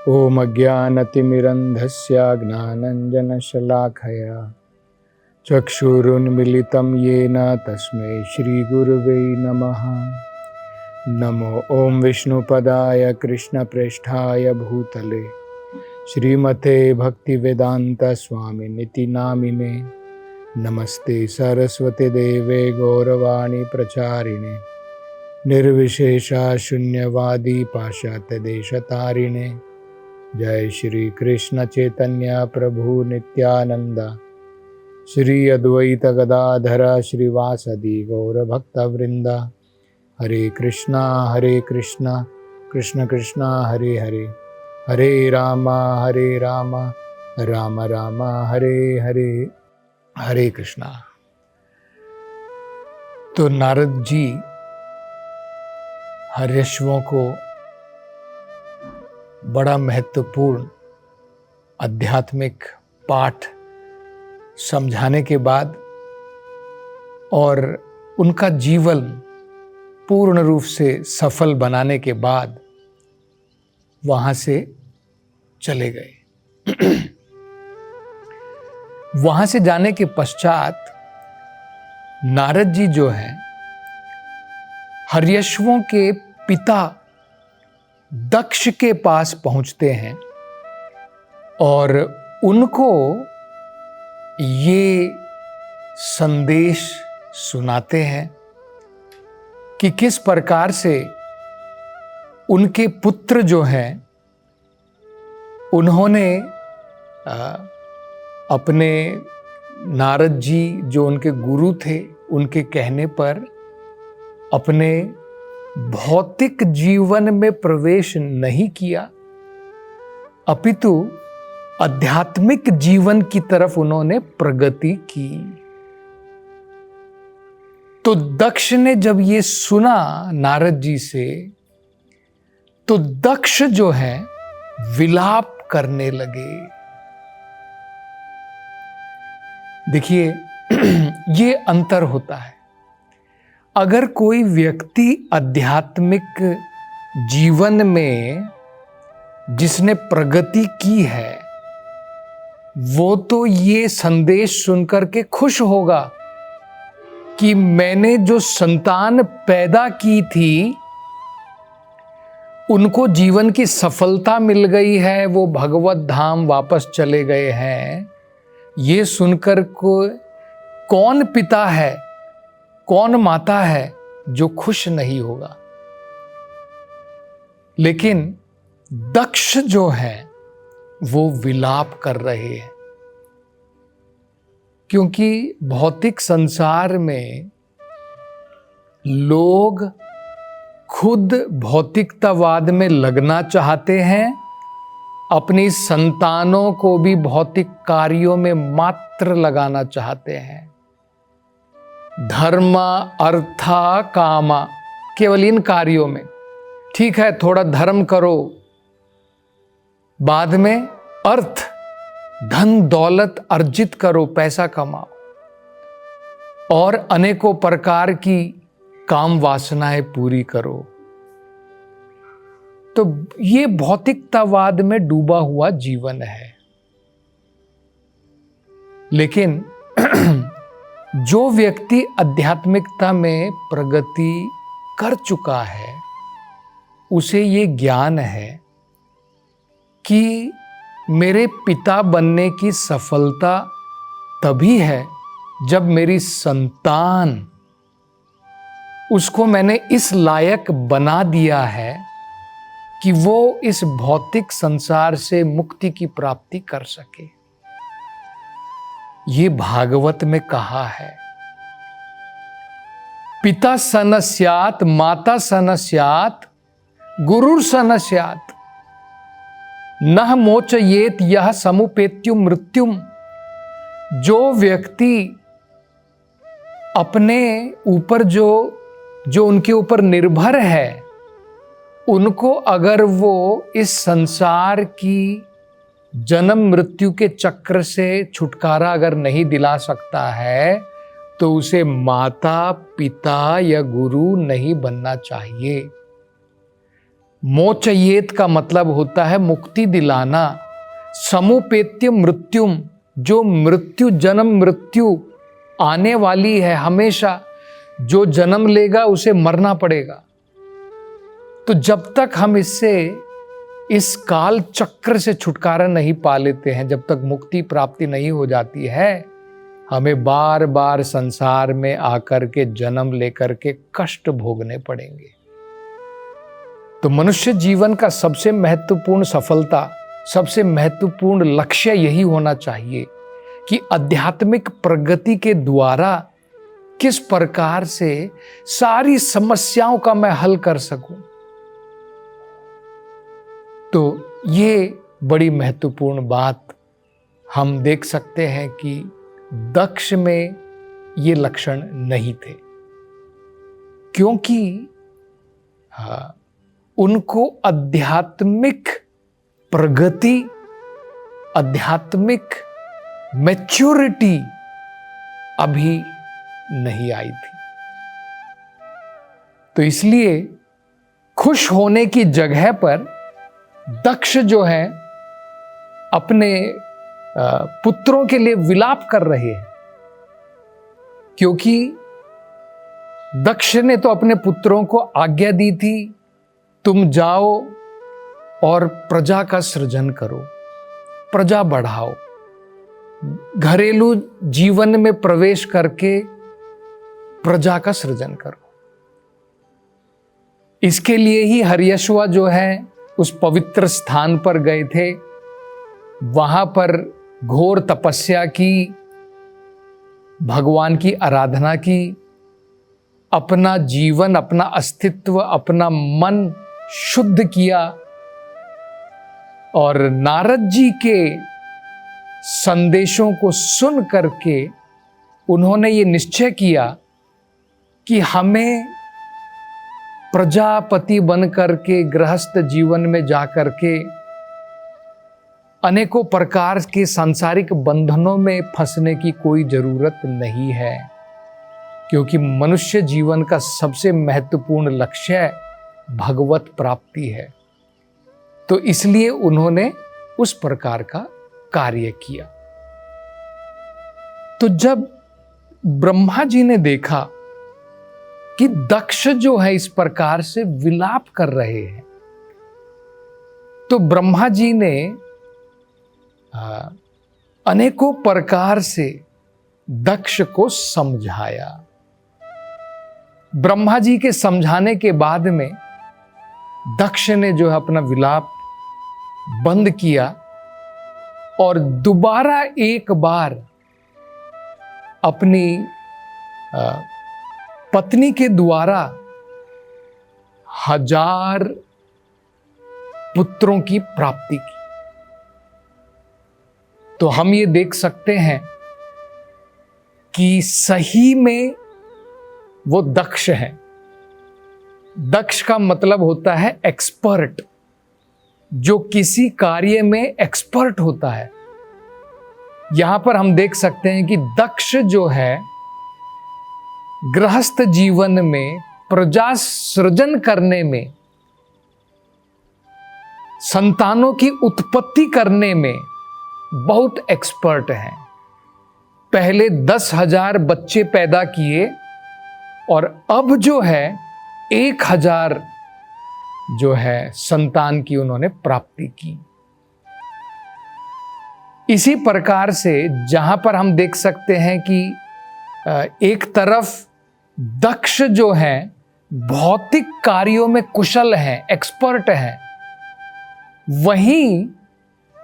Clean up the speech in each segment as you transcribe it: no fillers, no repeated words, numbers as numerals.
ॐ अज्ञानतिमिरन्धस्य ज्ञानाञ्जनशलाखया चक्षुरुन्मिलितं येन तस्मै श्रीगुरुवे नमः। नमो ॐ विष्णुपदाय कृष्णप्रेष्ठाय भूतले श्रीमते भक्तिवेदान्तस्वामिनिति नामिने। नमस्ते सरस्वती देवे गौरवाणी प्रचारिणे निर्विशेषा शून्यवादी पाश्चात्यदेशतारिणे। जय श्री कृष्ण चैतन्य प्रभु नित्यानंद श्री अद्वैत गदाधर श्रीवासदि गौरभक्तवृंद। हरे कृष्णा कृष्ण कृष्णा हरे हरे, हरे राम राम राम हरे हरे, हरे कृष्णा। तो नारद जी हर्यश्वों को बड़ा महत्वपूर्ण आध्यात्मिक पाठ समझाने के बाद और उनका जीवन पूर्ण रूप से सफल बनाने के बाद वहां से चले गए। वहां से जाने के पश्चात नारद जी जो हैं हर्यश्वों के पिता दक्ष के पास पहुंचते हैं और उनको ये संदेश सुनाते हैं कि किस प्रकार से उनके पुत्र जो हैं उन्होंने अपने नारद जी जो उनके गुरु थे उनके कहने पर अपने भौतिक जीवन में प्रवेश नहीं किया, अपितु आध्यात्मिक जीवन की तरफ उन्होंने प्रगति की। तो दक्ष ने जब ये सुना नारद जी से तो दक्ष जो है विलाप करने लगे। देखिए ये अंतर होता है। अगर कोई व्यक्ति आध्यात्मिक जीवन में जिसने प्रगति की है वो तो ये संदेश सुनकर के खुश होगा कि मैंने जो संतान पैदा की थी उनको जीवन की सफलता मिल गई है, वो भगवत धाम वापस चले गए हैं। ये सुनकर को कौन पिता है कौन माता है जो खुश नहीं होगा। लेकिन दक्ष जो है वो विलाप कर रहे हैं, क्योंकि भौतिक संसार में लोग खुद भौतिकतावाद में लगना चाहते हैं, अपनी संतानों को भी भौतिक कार्यों में मात्र लगाना चाहते हैं। धर्म अर्थ काम केवल इन कार्यों में, ठीक है थोड़ा धर्म करो, बाद में अर्थ धन दौलत अर्जित करो, पैसा कमाओ और अनेकों प्रकार की काम वासनाएं पूरी करो। तो ये भौतिकतावाद में डूबा हुआ जीवन है। लेकिन जो व्यक्ति आध्यात्मिकता में प्रगति कर चुका है उसे ये ज्ञान है कि मेरे पिता बनने की सफलता तभी है जब मेरी संतान उसको मैंने इस लायक बना दिया है कि वो इस भौतिक संसार से मुक्ति की प्राप्ति कर सके। ये भागवत में कहा है, पिता सन स्यात् माता सन स्यात् गुरुर सन स्यात् नह मोचयेत यह समुपेत्युम मृत्युम। जो व्यक्ति अपने ऊपर जो उनके ऊपर निर्भर है उनको अगर वो इस संसार की जन्म मृत्यु के चक्र से छुटकारा अगर नहीं दिला सकता है तो उसे माता पिता या गुरु नहीं बनना चाहिए। मोचयेत का मतलब होता है मुक्ति दिलाना। समुपेत्य मृत्युम, जो मृत्यु, जन्म मृत्यु आने वाली है हमेशा, जो जन्म लेगा उसे मरना पड़ेगा। तो जब तक हम इससे, इस काल चक्र से छुटकारा नहीं पा लेते हैं, जब तक मुक्ति प्राप्ति नहीं हो जाती है, हमें बार बार संसार में आकर के जन्म लेकर के कष्ट भोगने पड़ेंगे। तो मनुष्य जीवन का सबसे महत्वपूर्ण सफलता, सबसे महत्वपूर्ण लक्ष्य यही होना चाहिए कि आध्यात्मिक प्रगति के द्वारा किस प्रकार से सारी समस्याओं का मैं हल कर सकूं। तो ये बड़ी महत्वपूर्ण बात हम देख सकते हैं कि दक्ष में ये लक्षण नहीं थे, क्योंकि उनको आध्यात्मिक प्रगति, आध्यात्मिक मैच्योरिटी अभी नहीं आई थी। तो इसलिए खुश होने की जगह पर दक्ष जो है अपने पुत्रों के लिए विलाप कर रहे हैं, क्योंकि दक्ष ने तो अपने पुत्रों को आज्ञा दी थी, तुम जाओ और प्रजा का सृजन करो, प्रजा बढ़ाओ, घरेलू जीवन में प्रवेश करके प्रजा का सृजन करो। इसके लिए ही हर्यश्वा जो है उस पवित्र स्थान पर गए थे, वहां पर घोर तपस्या की, भगवान की आराधना की, अपना जीवन, अपना अस्तित्व, अपना मन शुद्ध किया, और नारद जी के संदेशों को सुन करके उन्होंने ये निश्चय किया कि हमें प्रजापति बन करके गृहस्थ जीवन में जा करके अनेकों प्रकार के सांसारिक बंधनों में फंसने की कोई जरूरत नहीं है, क्योंकि मनुष्य जीवन का सबसे महत्वपूर्ण लक्ष्य भगवत प्राप्ति है। तो इसलिए उन्होंने उस प्रकार का कार्य किया। तो जब ब्रह्मा जी ने देखा कि दक्ष जो है इस प्रकार से विलाप कर रहे हैं, तो ब्रह्मा जी ने अनेकों प्रकार से दक्ष को समझाया। ब्रह्मा जी के समझाने के बाद में दक्ष ने जो है अपना विलाप बंद किया और दोबारा एक बार अपनी पत्नी के द्वारा 1000 पुत्रों की प्राप्ति की। तो हम ये देख सकते हैं कि सही में वो दक्ष है। दक्ष का मतलब होता है एक्सपर्ट, जो किसी कार्य में एक्सपर्ट होता है। यहां पर हम देख सकते हैं कि दक्ष जो है गृहस्थ जीवन में प्रजा सृजन करने में, संतानों की उत्पत्ति करने में बहुत एक्सपर्ट हैं। पहले 10,000 बच्चे पैदा किए और अब जो है 1,000 जो है संतान की उन्होंने प्राप्ति की। इसी प्रकार से जहां पर हम देख सकते हैं कि एक तरफ दक्ष जो है भौतिक कार्यों में कुशल हैं, एक्सपर्ट हैं, वहीं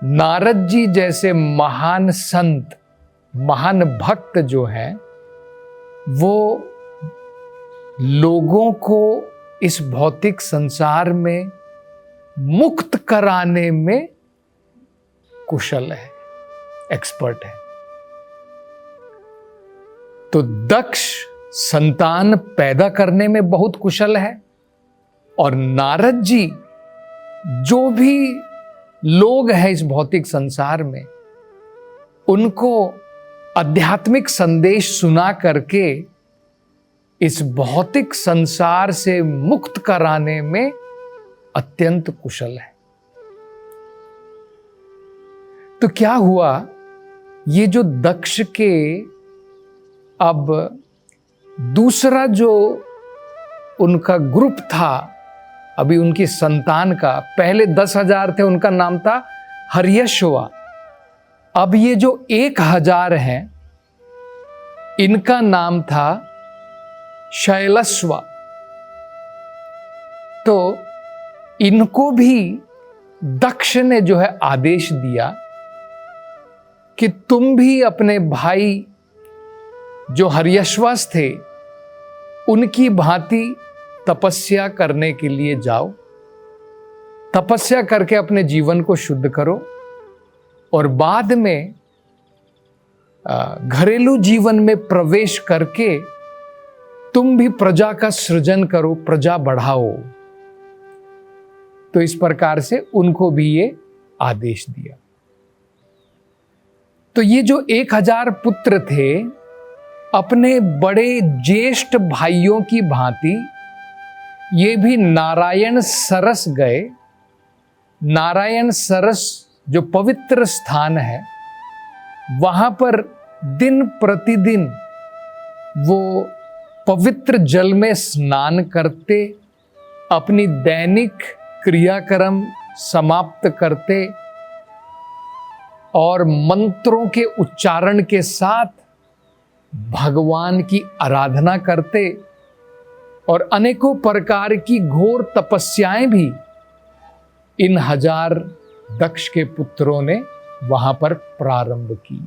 नारद जी जैसे महान संत, महान भक्त जो हैं, वो लोगों को इस भौतिक संसार में मुक्त कराने में कुशल है, एक्सपर्ट है। तो दक्ष संतान पैदा करने में बहुत कुशल है, और नारद जी जो भी लोग हैं इस भौतिक संसार में, उनको आध्यात्मिक संदेश सुना करके इस भौतिक संसार से मुक्त कराने में अत्यंत कुशल है। तो क्या हुआ, ये जो दक्ष के अब दूसरा जो उनका ग्रुप था, अभी उनकी संतान का, पहले 10,000 थे, उनका नाम था हर्यश्वा। अब ये जो 1,000 हैं, इनका नाम था शैलस्वा। तो इनको भी दक्ष ने जो है आदेश दिया कि तुम भी अपने भाई जो हर्यश्वास थे उनकी भांति तपस्या करने के लिए जाओ, तपस्या करके अपने जीवन को शुद्ध करो और बाद में घरेलू जीवन में प्रवेश करके तुम भी प्रजा का सृजन करो, प्रजा बढ़ाओ। तो इस प्रकार से उनको भी ये आदेश दिया। तो ये जो 1,000 पुत्र थे, अपने बड़े ज्येष्ठ भाइयों की भांति ये भी नारायण सरस गए। नारायण सरस जो पवित्र स्थान है, वहां पर दिन प्रतिदिन वो पवित्र जल में स्नान करते, अपनी दैनिक क्रियाक्रम समाप्त करते और मंत्रों के उच्चारण के साथ भगवान की आराधना करते और अनेकों प्रकार की घोर तपस्याएं भी इन 1,000 दक्ष के पुत्रों ने वहां पर प्रारंभ की।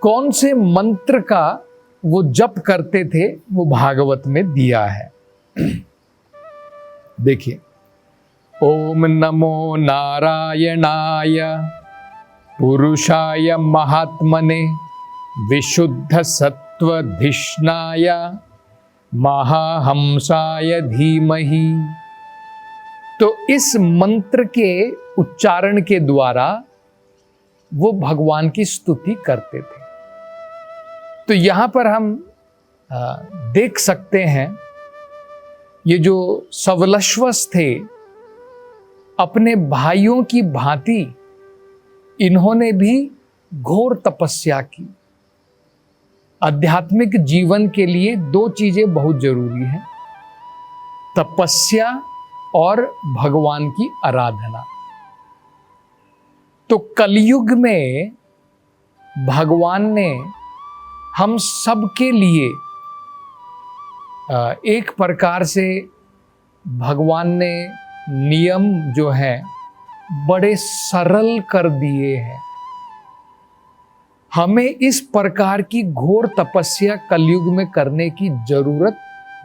कौन से मंत्र का वो जप करते थे वो भागवत में दिया है। देखिए, ओम नमो नारायणाय पुरुषाय महात्मने विशुद्ध सत्वधिष्णाय महाहंसाय धीमहि। तो इस मंत्र के उच्चारण के द्वारा वो भगवान की स्तुति करते थे। तो यहां पर हम देख सकते हैं, ये जो सवलश्वस थे, अपने भाइयों की भांति इन्होंने भी घोर तपस्या की। आध्यात्मिक जीवन के लिए 2 चीजें बहुत जरूरी हैं, तपस्या और भगवान की आराधना। तो कलयुग में भगवान ने हम सबके लिए एक प्रकार से भगवान ने नियम जो है बड़े सरल कर दिए हैं। हमें इस प्रकार की घोर तपस्या कलयुग में करने की जरूरत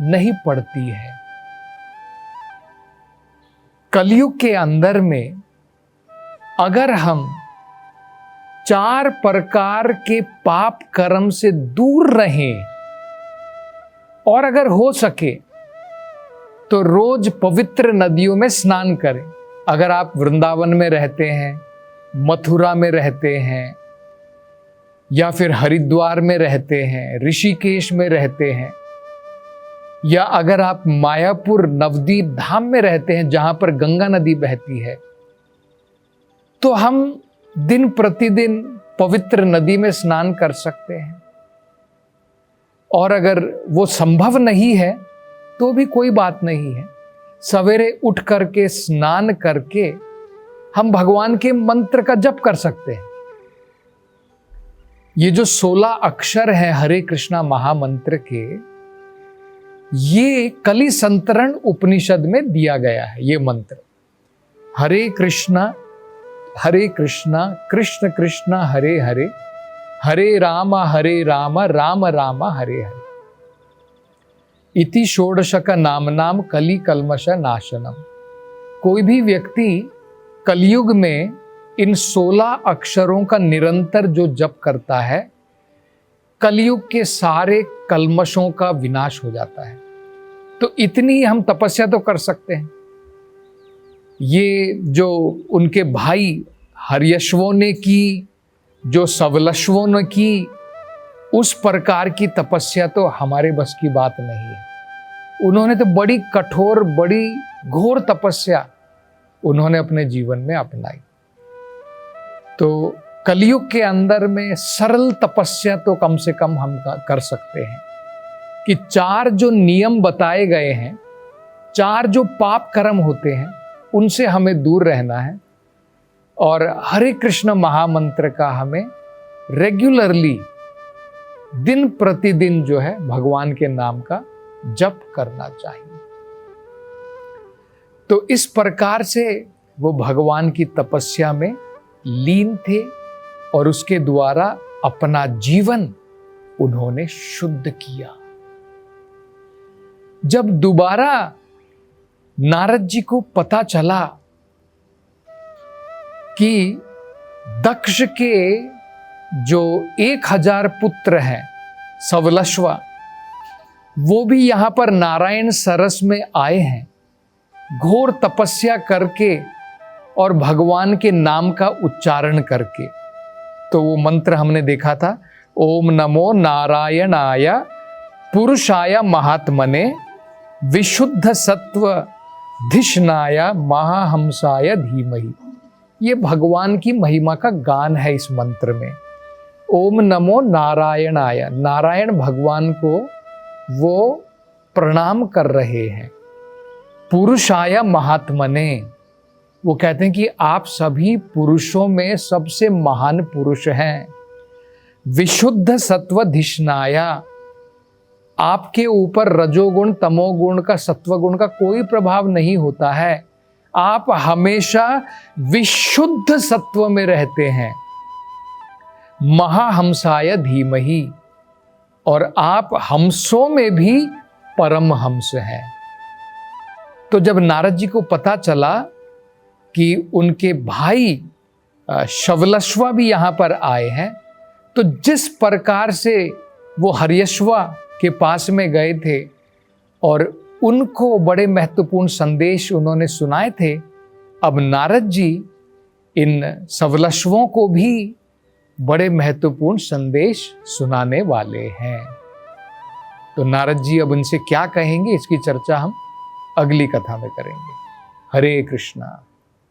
नहीं पड़ती है। कलयुग के अंदर में अगर हम 4 प्रकार के पाप कर्म से दूर रहें और अगर हो सके तो रोज पवित्र नदियों में स्नान करें। अगर आप वृंदावन में रहते हैं, मथुरा में रहते हैं, या फिर हरिद्वार में रहते हैं, ऋषिकेश में रहते हैं, या अगर आप मायापुर नवदीप धाम में रहते हैं जहां पर गंगा नदी बहती है, तो हम दिन प्रतिदिन पवित्र नदी में स्नान कर सकते हैं। और अगर वो संभव नहीं है तो भी कोई बात नहीं है, सवेरे उठ करके स्नान करके हम भगवान के मंत्र का जप कर सकते हैं। ये जो 16 अक्षर हैं हरे कृष्णा महामंत्र के, ये कलि संतरण उपनिषद में दिया गया है। ये मंत्र हरे कृष्णा कृष्ण कृष्ण हरे हरे, हरे राम राम राम हरे हरे, इति षोडशक नाम कलि कल्मष नाशनम। कोई भी व्यक्ति कलयुग में इन 16 अक्षरों का निरंतर जो जप करता है, कलयुग के सारे कल्मशों का विनाश हो जाता है। तो इतनी हम तपस्या तो कर सकते हैं। ये जो उनके भाई हर्यश्वों ने की, जो सवलश्वों ने की, उस प्रकार की तपस्या तो हमारे बस की बात नहीं है। उन्होंने तो बड़ी कठोर, बड़ी घोर तपस्या उन्होंने अपने जीवन में अपनाई। तो कलयुग के अंदर में सरल तपस्या तो कम से कम हम कर सकते हैं कि 4 जो नियम बताए गए हैं, 4 जो पाप कर्म होते हैं, उनसे हमें दूर रहना है और हरे कृष्ण महामंत्र का हमें रेगुलरली दिन प्रतिदिन जो है भगवान के नाम का जप करना चाहिए। तो इस प्रकार से वो भगवान की तपस्या में लीन थे और उसके द्वारा अपना जीवन उन्होंने शुद्ध किया। जब दोबारा नारद जी को पता चला कि दक्ष के जो 1000 पुत्र हैं सवलश्वा, वो भी यहां पर नारायण सरस में आए हैं घोर तपस्या करके और भगवान के नाम का उच्चारण करके। तो वो मंत्र हमने देखा था, ओम नमो नारायणाय पुरुषाय महात्मने विशुद्ध सत्व धिषणाय महाहंसाय धीमहि। ये भगवान की महिमा का गान है इस मंत्र में। ओम नमो नारायणाय, नारायण भगवान को वो प्रणाम कर रहे हैं। पुरुषाय महात्मने, वो कहते हैं कि आप सभी पुरुषों में सबसे महान पुरुष हैं। विशुद्ध सत्व धिषणाया, आपके ऊपर रजोगुण तमोगुण का सत्वगुण का कोई प्रभाव नहीं होता है। आप हमेशा विशुद्ध सत्व में रहते हैं। महाहंसाय धीमहि, और आप हंसों में भी परम हंस हैं। तो जब नारद जी को पता चला कि उनके भाई शवलश्वा भी यहां पर आए हैं, तो जिस प्रकार से वो हर्यश्वा के पास में गए थे और उनको बड़े महत्वपूर्ण संदेश उन्होंने सुनाए थे, अब नारद जी इन सवलश्वों को भी बड़े महत्वपूर्ण संदेश सुनाने वाले हैं। तो नारद जी अब उनसे क्या कहेंगे, इसकी चर्चा हम अगली कथा में करेंगे। हरे कृष्णा।